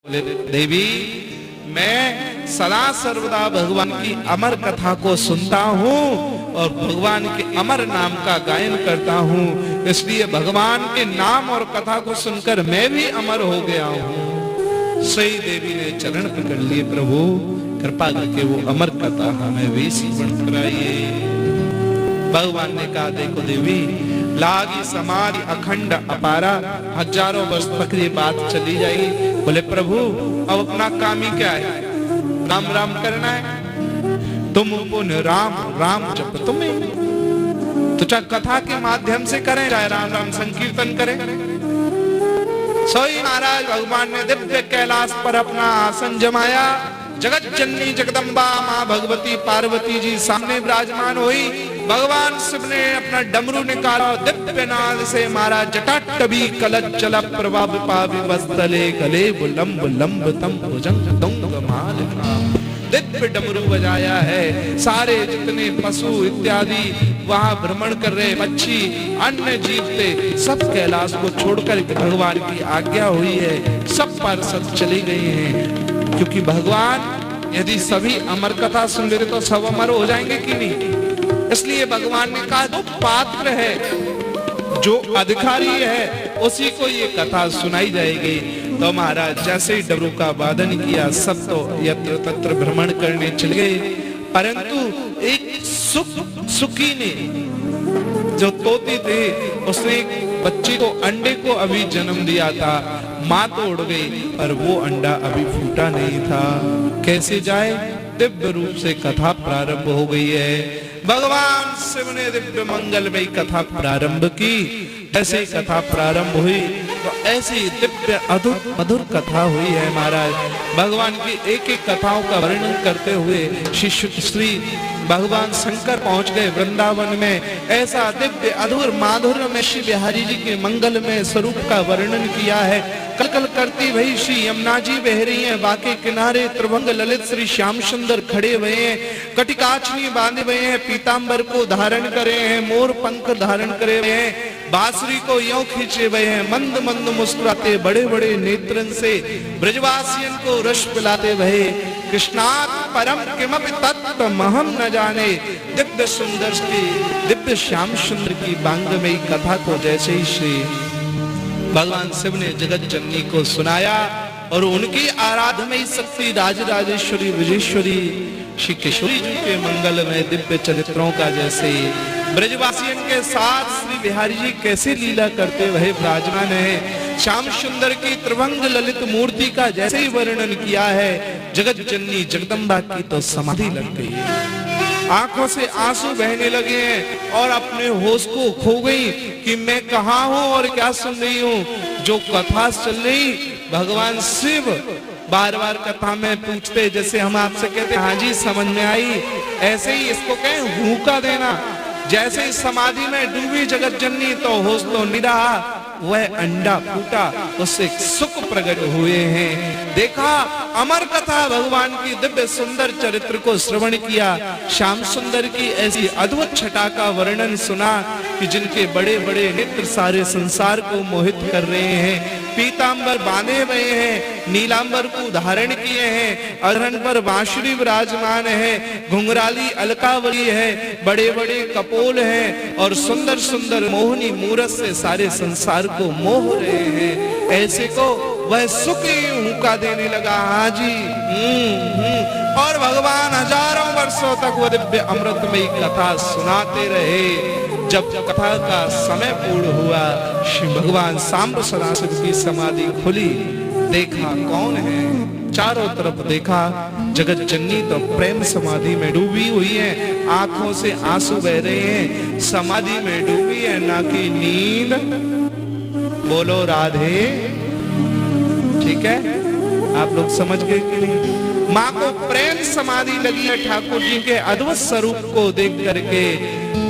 बोले देवी, मैं सदा सर्वदा भगवान की अमर कथा को सुनता हूँ और भगवान के अमर नाम का गायन करता हूँ, इसलिए भगवान के नाम और कथा को सुनकर मैं भी अमर हो गया हूँ। सही देवी ने चरण पकड़ लिए, प्रभु कृपा करके वो अमर कथा हमें भी श्रवण कराइए। भगवान ने कहा, देखो देवी, लागी समाधि अखंड अपारा, हजारों वर्ष तक ये बात चली जाएगी। बोले प्रभु, अब अपना काम ही क्या है? राम राम करना है, तुम पुण्य राम राम जप तुम्हें, तो चाहे कथा के माध्यम से करें, चाहे राम राम संकीर्तन करें। सोई महाराज भगवान ने दिव्य कैलाश पर अपना आसन जमाया। जगत जननी जगदम्बा माँ भगवती पार्वती जी सामने विराजमान हुई। भगवान शिव ने अपना डमरू निकाला, दिव्य नाद से मारा। जटाटवी कलच चल प्रभा विपावि वस्तले गले बुलंब लंब तम भुजंग दुंग माल, दिव्य डमरू बजाया है। सारे जितने पशु इत्यादि वहां भ्रमण कर रहे, पक्षी अन्य जीव थे, सब कैलाश को छोड़कर भगवान की आज्ञा हुई है, सब पार्षद चली गए हैं। क्योंकि भगवान यदि सभी अमर कथा सुन लेते तो सब अमर हो जाएंगे कि नहीं। इसलिए भगवान ने कहा, जो पात्र है, जो अधिकारी है, उसी को ये कथा सुनाई जाएगी। तो महाराज जैसे ही डमरू का वादन किया, सब तो यत्र तत्र भ्रमण करने चले गए। परंतु एक सुखी ने, जो तोती थे, उसने एक बच्चे को, अंडे को अभी जन्म दिया था। माँ तो उड़ गई पर वो अंडा अभी फूटा नहीं था। कैसे जाए? दिव्य रूप से कथा प्रारंभ हो गई है। भगवान शिव ने दिव्य मंगलमयी कथा प्रारंभ की। ऐसे कथा प्रारंभ हुई तो ऐसी दिव्य अद्भुत मधुर कथा हुई है महाराज। भगवान की एक एक कथाओं का वर्णन करते हुए श्री भगवान शंकर पहुंच गए वृंदावन में। ऐसा दिव्य अधूर माधुर्य में श्री बिहारी जी के मंगल में स्वरूप का वर्णन किया है। कल कल करती वही श्री यमुना जी बह रही है, बाके किनारे त्रिभंग ललित श्री श्याम सुंदर खड़े हुए हैं, कटिकाचनी बांधे हुए हैं, पीतांबर को धारण करे हैं, मोर पंख धारण करे हुए हैं, बांसुरी को यों खींचे हुए हैं, मंद मंद मुस्कुराते बड़े बड़े नेत्रन से ब्रजवासियन को रस पिलाते हुए, कृष्णात् परम किमपि तत्व महम न जाने। दिव्य सुंदर की, दिव्य श्याम सुंदर की बांगमयी कथा को जैसे ही श्री भगवान शिव ने जगत जननी को सुनाया और उनकी आराधमयी शक्ति राजराजेश्वरी विजेश्वरी श्री किशोरी जी के मंगल में दिव्य चरित्रों का जैसे ब्रजवासियन के साथ श्री बिहारी जी कैसे लीला करते वह विराजमान है। श्याम सुंदर की त्रिभंग ललित मूर्ति का जैसे ही वर्णन किया है, जगत जननी जगदम्बा की तो समाधि लग गई है। आंखों से आंसू बहने लगे हैं और अपने होश को खो गई कि मैं कहाँ हूँ और क्या सुन रही हूँ। जो कथा चल रही, भगवान शिव बार बार कथा में पूछते, जैसे हम आपसे कहते हाँ जी समझ में आई, ऐसे ही इसको कहें हुक्का देना। जैसे ही समाधि में डूबी जगत जननी तो होश तो नहीं रहा, वह अंडा फूटा, उससे सुख प्रकट हुए हैं। देखा अमर कथा भगवान की दिव्य सुंदर चरित्र को श्रवण किया, श्याम सुंदर की ऐसी अद्भुत छटा का वर्णन सुना कि जिनके बड़े बड़े नेत्र सारे संसार को मोहित कर रहे हैं। पीतांबर बांधे हुए हैं, नीलांबर को धारण किए हैं, अधरन पर बांसुरी विराजमान है, घुंघराली अलकावली है, बड़े बड़े कपोल हैं और सुंदर सुंदर मोहनी मूरत से सारे संसार को मोह रहे हैं। ऐसे को वह सुख हुक्का देने लगा। हाँ जी, और भगवान हजारों वर्षों तक वह दिव्य अमृतमयी कथा सुनाते रहे। जब कथा का समय पूर्ण हुआ, श्री भगवान सांब सदाशिव की समाधि खुली। देखा कौन है, चारों तरफ देखा, जगत जननी तो प्रेम समाधि में डूबी हुई है, आंखों से आंसू बह रहे हैं, समाधि में डूबी है, ना कि नींद। बोलो राधे। ठीक है, आप लोग समझ गए कि नहीं? माँ को प्रेम समाधि लगी है ठाकुर जी के अद्भुत स्वरूप को देख करके।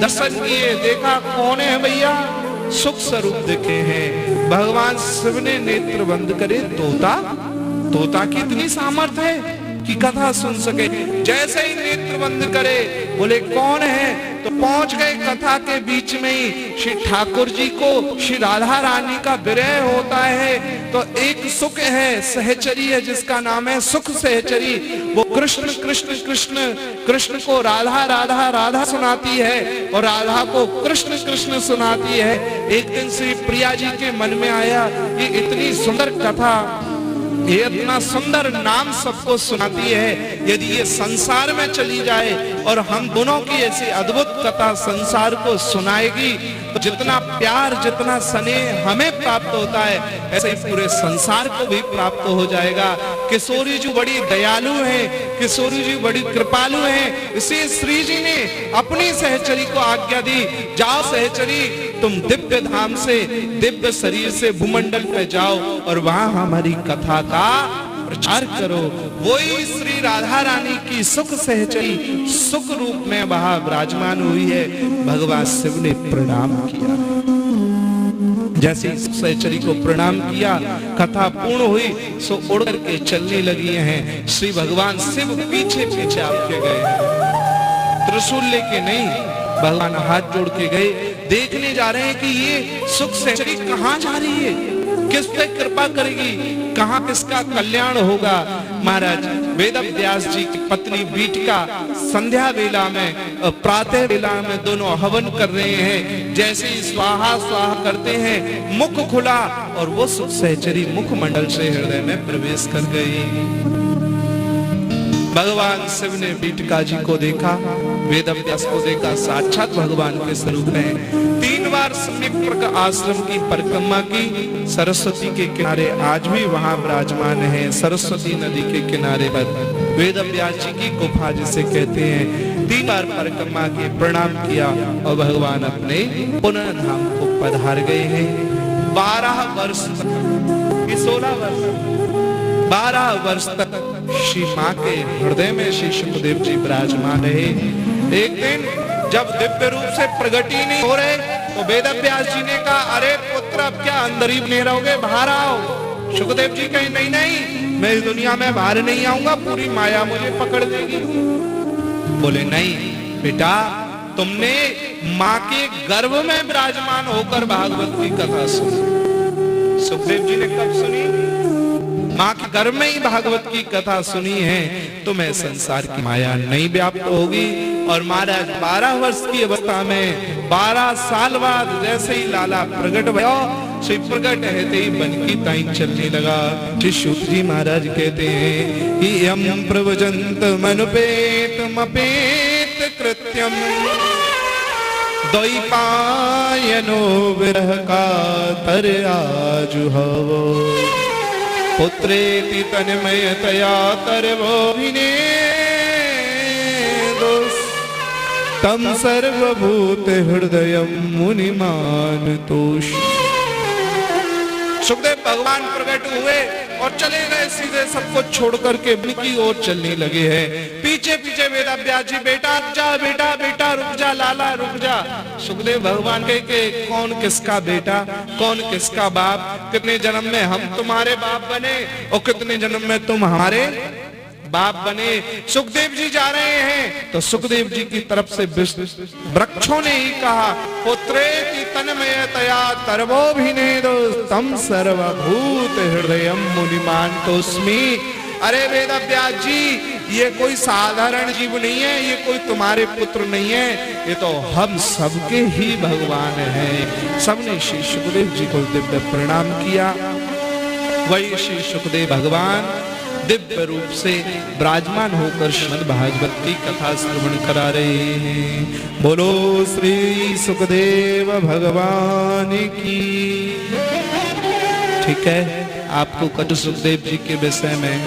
दर्शन किए, देखा कौन है भैया, सुख स्वरूप दिखे हैं। भगवान शिव ने नेत्र बंद करे, तोता की इतनी सामर्थ्य है कि कथा सुन सके। जैसे ही नेत्र बंद करे, बोले कौन है, तो पहुंच गए कथा के बीच में ही श्री ठाकुर जी को श्री राधा रानी का विरह होता है। तो एक सुख है, सहचरी है जिसका नाम है सुख सहचरी, वो कृष्ण कृष्ण कृष्ण कृष्ण को राधा राधा राधा सुनाती है और राधा को कृष्ण कृष्ण सुनाती है। एक दिन श्री प्रिया जी के मन में आया, ये इतनी सुंदर कथा, ये इतना सुंदर नाम सबको सुनाती है, यदि ये संसार में चली जाए और हम दोनों की ऐसी अद्भुत कथा संसार को सुनाएगी तो जितना प्यार जितना स्नेह हमें प्राप्त होता है ऐसे ही पूरे संसार को भी प्राप्त हो जाएगा। किशोरी जी बड़ी दयालु हैं, किशोरी जी बड़ी कृपालु हैं, इसी श्री जी ने अपनी सहचरी को आज्ञा दी, जाओ सहचरी तुम दिव्य धाम से दिव्य शरीर से भूमंडल पे जाओ और वहां हमारी कथा का प्रचार करो। वही श्री राधा रानी की सुख सहचरी सुख रूप में वहां विराजमान हुई है। भगवान शिव ने प्रणाम किया, जैसे सहचरी को प्रणाम किया, कथा पूर्ण हुई सो उड़ करके चलने लगी हैं। श्री भगवान शिव पीछे पीछे आपके गए, त्रिशूल लेके नहीं, भगवान हाथ जोड़ के गए, देखने जा रहे हैं कि ये सुख सहचरी कहाँ जा रही है, किस पे कृपा करेगी, कहाँ किसका कल्याण होगा। महाराज वेद व्यास जी की पत्नी बीटिका संध्या वेला में प्रातः वेला में दोनों हवन कर रहे हैं। जैसे ही स्वाहा स्वाहा करते हैं मुख खुला और वो सुख सहचरी मुख मंडल से हृदय में प्रवेश कर गई। भगवान शिव ने बीटिका जी को देखा, वेद व्यास को देखा, साक्षात भगवान के स्वरूप हैं। 3 बार समीप आश्रम की परिक्रमा की, सरस्वती के किनारे आज भी वहां विराजमान है। सरस्वती नदी के किनारे पर वेद व्यास जी की गुफा जिसे कहते हैं। 3 बार परिक्रमा की, प्रणाम किया और भगवान अपने पुनः धाम को पधार गए हैं। 12 वर्ष तक, 16 वर्ष, 12 वर्ष तक श्री माँ के हृदय में श्री सुखदेव जी विराजमान रहे। एक दिन जब दिव्य रूप से प्रगट ही नहीं हो रहे तो वेद व्यास जी ने कहा, अरे पुत्र अब क्या अंदर ही बने रहोगे, बाहर आओ। सुखदेव जी कहे, नहीं नहीं मैं इस दुनिया में बाहर नहीं आऊंगा, पूरी माया मुझे पकड़ देगी। बोले नहीं बेटा, तुमने माँ के गर्भ में विराजमान होकर भागवत की कथा सुनी। सुखदेव जी ने कब सुनी? माँ के गर्भ में ही भागवत की कथा सुनी है। तुम्हें संसार की माया नहीं व्याप्त होगी। और महाराज 12 वर्ष की अवस्था में 12 साल बाद जैसे ही लाला प्रकट भयो, श्री प्रकट रहते ही बन की ताई चलने लगा। श्री शुक जी महाराज कहते हैं कि यम प्रवजंत मनुपेत मपेत कृत्यम द्वैपायनो विरह का तर आजुहवो पुत्रेति तन्मयतया तरवोभिने तम सर्वभूत हृदयम मुनिमानतोष। सुखदेव भगवान प्रकट हुए और चले गए सीधे सबको छोड़ करके वन की ओर चलने लगे हैं। पीछे पीछे वेद व्यास जी, बेटा जा, बेटा बेटा रुक जा, लाला रुक जा। सुखदेव भगवान कहे कि कौन किसका बेटा, कौन किसका बाप, कितने जन्म में हम तुम्हारे बाप बने और कितने जन्म में तुम हमारे बाप बने। सुखदेव जी जा रहे हैं तो सुखदेव जी की तरफ से वृक्षों ने ही कहा, पुत्रेति तन्मयतया तरवोभिनेदो तम सर्वभूत हृदयम मुनिमानतोस्मि। अरे वेद व्यास जी, ये कोई साधारण जीव नहीं है, ये कोई तुम्हारे पुत्र नहीं है, ये तो हम सबके ही भगवान हैं। सबने श्री सुखदेव जी को दिव्य प्रणाम किया। वही श्री सुखदेव भगवान दिव्य रूप से विराजमान होकर श्रीमद् भागवत की कथा श्रवण करा रहे हैं। बोलो श्री सुखदेव भगवान की। ठीक है, आपको कटु सुखदेव जी के विषय में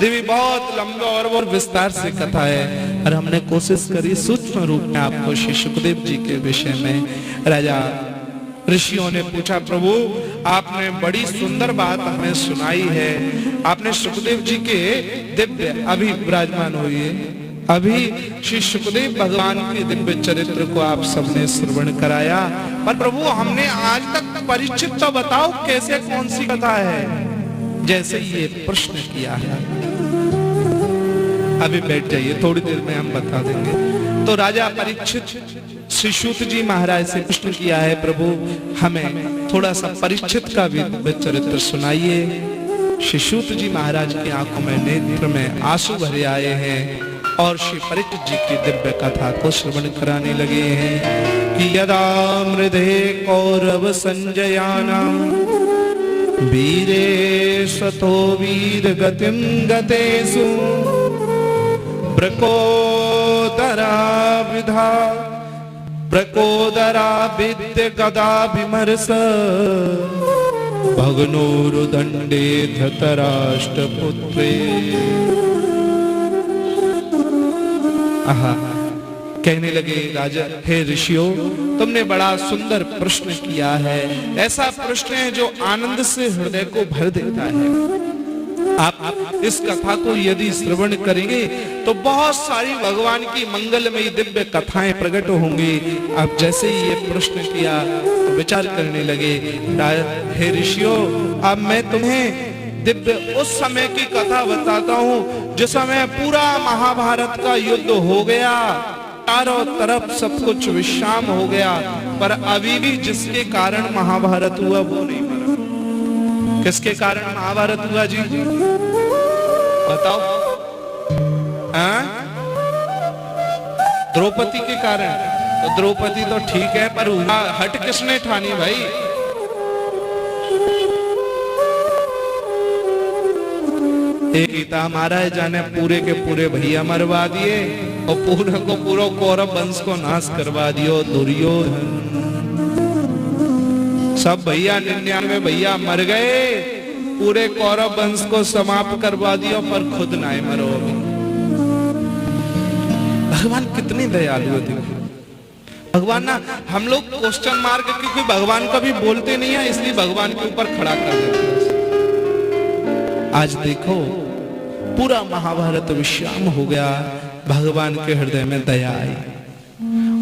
देवी बहुत लंबा और बहुत विस्तार से कथा है और हमने कोशिश करी सूक्ष्म रूप में आपको श्री सुखदेव जी के विषय में। राजा ऋषियों ने पूछा, प्रभु आपने बड़ी सुंदर बात हमें सुनाई है, आपने सुखदेव जी के दिव्य अभी विराजमान हुई है, अभी श्री सुखदेव भगवान के दिव्य चरित्र को आप सबने श्रवण कराया, पर प्रभु हमने आज तक परिचित तो बताओ कैसे कौन सी कथा है। जैसे ये प्रश्न किया है, अभी बैठ जाइए, थोड़ी देर में हम बता देंगे। तो राजा परीक्षित श्री सूत जी महाराज से प्रश्न किया है, प्रभु हमें थोड़ा सा परीक्षित का भी चरित्र सुनाइए। श्री सूत जी महाराज की आंखों में नेत्र में आंसू भरे आए हैं और श्री परीक्षित जी की दिव्य कथा को श्रवण कराने लगे हैं कि यदा मृधे कौरव संजयानां वीरे सतो वीर गतिम गतेषु प्रकोदरा विधा प्रकोदरा विद्य गदा विमर्श भग्नोरुदंडे धृतराष्ट्रपुत्रे। आहा, कहने लगे राजा, हे ऋषियों, तुमने बड़ा सुंदर प्रश्न किया है। ऐसा प्रश्न है जो आनंद से हृदय को भर देता है। आप इस कथा को यदि श्रवण करेंगे तो बहुत सारी भगवान की मंगलमयी दिव्य कथाएं प्रकट होंगी। अब जैसे ही ये प्रश्न किया तो विचार करने लगे, हे ऋषियों, अब मैं तुम्हें दिव्य उस समय की कथा बताता हूँ जिस समय पूरा महाभारत का युद्ध हो गया, चारों तरफ सब कुछ विश्राम हो गया, पर अभी भी जिसके कारण महाभारत हुआ वो नहीं मरा। किसके कारण महाभारत हुआ जी? बताओ। द्रौपदी के कारण। तो द्रौपदी तो ठीक है, पर हट किसने ठानी भाई? गीता महाराज जाने पूरे के पूरे भैया मरवा दिए और पूरे को पूरा कौरव वंश को नाश करवा दियो। दुर्योधन सब भैया 99 भैया मर गए, पूरे कौरव वंश को समाप्त करवा दिया, पर खुद ना मरो। भगवान कितने दयालु थे। भगवान ना, हम लोग क्वेश्चन मार्क क्योंकि भगवान कभी बोलते नहीं है, इसलिए भगवान के ऊपर खड़ा कर देते हैं। आज देखो पूरा महाभारत विश्राम हो गया, भगवान के हृदय में दया आई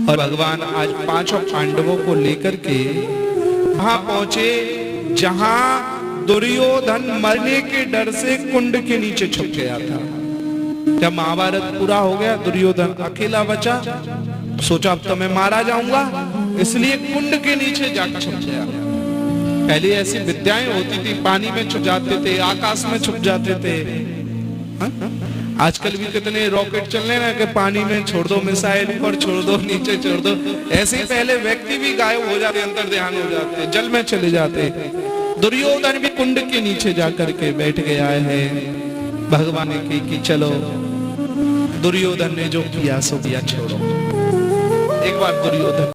और भगवान आज पांचों पांडवों को लेकर के वहां पहुंचे जहां दुर्योधन मरने के डर से कुंड के नीचे छुप गया था। जब महाभारत पूरा हो गया, दुर्योधन अकेला बचा, सोचा अब तो मैं मारा जाऊंगा, इसलिए कुंड के नीचे जाकर छुप गया। पहले ऐसी विद्याएं होती थी, पानी में छुप जाते थे, आकाश में छुप जाते थे। आजकल भी कितने रॉकेट चल रहे हैं कि पानी में छोड़ दो, मिसाइल ऊपर छोड़ दो, नीचे छोड़ दो। ऐसे ही पहले व्यक्ति भी गायब हो जाते, अंतर ध्यान हो जाते, जल में चले जाते। दुर्योधन भी कुंड के नीचे जाकर के बैठ गया है। भगवान ने कही कि चलो, दुर्योधन ने जो किया सो किया, छोड़ो। एक बार दुर्योधन